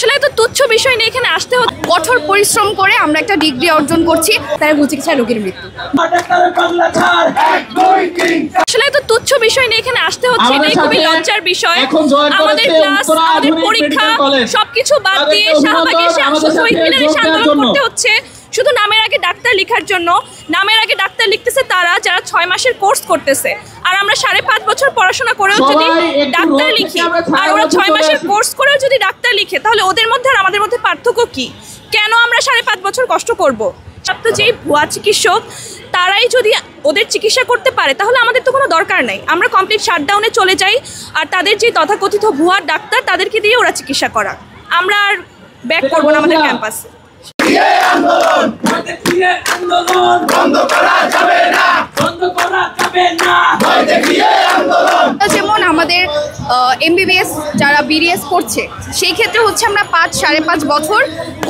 আসলে তো তুচ্ছ বিষয় নিয়ে এখানে আসতে হচ্ছে। কঠোর পরিশ্রম করে আমরা একটা ডিগ্রি অর্জন করছি, তার ভুল চিকিৎসায় রোগীর মৃত্যু। আসলে তো তুচ্ছ বিষয় নিয়ে এখানে আসতে হচ্ছে, এটাই খুবই লজ্জার বিষয়। আমাদের ক্লাস, আমাদের পরীক্ষা সবকিছু বাদ দিয়ে শাহবাগে শহীদ মিনারে আন্দোলন করতে হচ্ছে শুধু নামের আগে ডাক্তার লেখার জন্য। নামের আগে ডাক্তার লিখতেছে তারা যারা 6 মাসের কোর্স করতেছে, আর আমরা 5.5 বছর পড়াশোনা করেও যদি ডাক্তার লিখি, আর ওরা 6 মাসের কোর্স করেও যদি ডাক্তার লিখে, তাহলে ওদের মধ্যে আর আমাদের মধ্যে পার্থক্য কি? কেন আমরা 5.5 বছর কষ্ট করব? তো যেই ভুয়া চিকিৎসক তারাই যদি ওদের চিকিৎসা করতে পারে, তাহলে আমাদের তো কোনো দরকার নাই। আমরা কমপ্লিট শাটডাউনে চলে যাই, আর তাদের যে তথাকথিত ভুয়া ডাক্তার তাদেরকে দিয়ে ওরা চিকিৎসা করা। আমরা আর ব্যাক করবো না আমাদের ক্যাম্পাসে। যেমন আমাদের এমবিবিএস যারা বিডিএস করছে, সেই ক্ষেত্রে হচ্ছে আমরা 5-5.5 বছর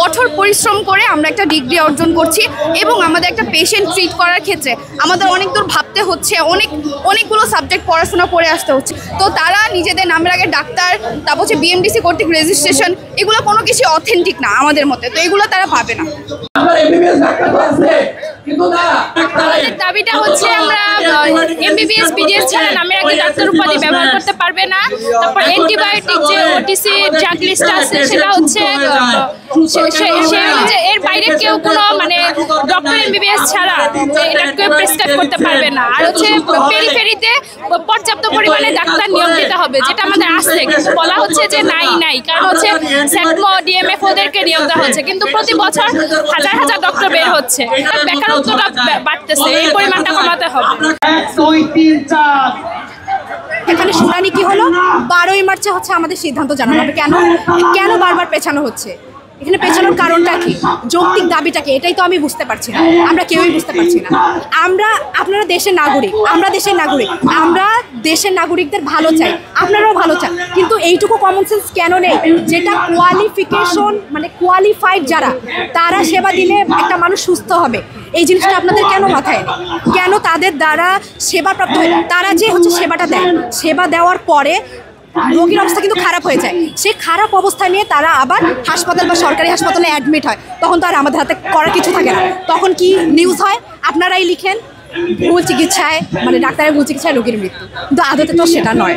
কঠোর পরিশ্রম করে আমরা একটা ডিগ্রি অর্জন করছি, এবং আমাদের একটা পেশেন্ট ট্রিট করার ক্ষেত্রে আমাদের অনেক দূর ভাবতে হচ্ছে, অনেকগুলো সাবজেক্ট পড়াশোনা করে আসতে হচ্ছে। তো তারা নিজেদের নামের আগে ডাক্তার, তারপর হচ্ছে বিএমডিসি কর্তৃক রেজিস্ট্রেশন, এগুলো কোনো কিছু অথেন্টিক না আমাদের মতে, তো এগুলো তারা ভাবে না। আমাদের দাবিটা হচ্ছে আমরা এমবিবিএস বিডিএস ছাড়া নামের আগে ডাক্তার উপাধি ব্যবহার করতে পারবে না। তারপর অ্যান্টিবায়োটিক যে ওটিসি ড্রাগ লিস্ট আছে, সেটা হচ্ছে এর বাইরে কেউ কোনো ডক্টর এমবিবিএস ছাড়া এটা কেউ প্রেসক্রাইব করতে পারবে না। আর হচ্ছে পেরিফেরিতে পর্যাপ্ত পরিমাণে ডাক্তার নিয়োগ দিতে হবে, যেটা আমাদের আসছে, কিন্তু বলা হচ্ছে যে নাই, কারণ হচ্ছে স্যাটমো ডিএমএফ ওদেরকে নিয়োগ দেওয়া হচ্ছে, কিন্তু প্রতি বছর হাজার হাজার ডক্টর বের হচ্ছে। বেকারত্বটা বাড়তেছে, এই পরিমাণটা কমাতে হবে। এখানে শুনানি কি হলো? 12ই মার্চে হচ্ছে আমাদের সিদ্ধান্ত জানানো হবে। কেন বারবার পেছানো হচ্ছে? এখানে পেছানোর কারণটা কি, যৌক্তিক দাবিটা কি, এটাই তো আমি বুঝতে পারছি না। আমরা কেউই বুঝতে পারছি না। আপনারা দেশের নাগরিক, আমরা দেশের নাগরিক, আমরা দেশের নাগরিকদের ভালো চাই, আপনারাও ভালো চান, কিন্তু এইটুকু কমন সেন্স কেন নেই? যেটা কোয়ালিফিকেশন কোয়ালিফাইড যারা, তারা সেবা দিলে একটা মানুষ সুস্থ হবে, এই জিনিসটা আপনাদের কেন মাথায় নেই? কেন তাদের দ্বারা সেবাপ্রাপ্ত হয়, তারা যে হচ্ছে সেবাটা দেয়, সেবা দেওয়ার পরে রোগীর অবস্থা কিন্তু খারাপ হয়ে যায়, সেই খারাপ অবস্থা নিয়ে তারা আবার হাসপাতাল বা সরকারি হাসপাতালে অ্যাডমিট হয়, তখন তো আর আমাদের হাতে করার কিছু থাকে না। তখন কি নিউজ হয়? আপনারাই লিখেন ভুল চিকিৎসায়, ডাক্তারের ভুল চিকিৎসায় রোগীর মৃত্যু, কিন্তু আদতে তো সেটা নয়।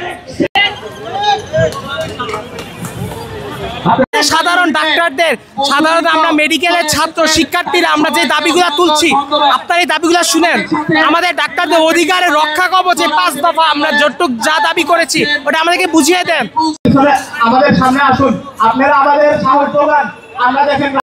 সাধারণ ডাক্তারদের, সাধারণত আমরা মেডিকেলের ছাত্র শিক্ষার্থীরা আমরা যে দাবিগুলো তুলছি, আপনার এই দাবিগুলো শুনেন। আমাদের ডাক্তারদের অধিকারের রক্ষা কবচে 5 দফা আমরা যতটুক যা দাবি করেছি ওটা আমাদেরকে বুঝিয়ে দেন। আমাদের সামনে আসুন, আপনারা আমাদের সাহস যোগান। আমরা দেখেন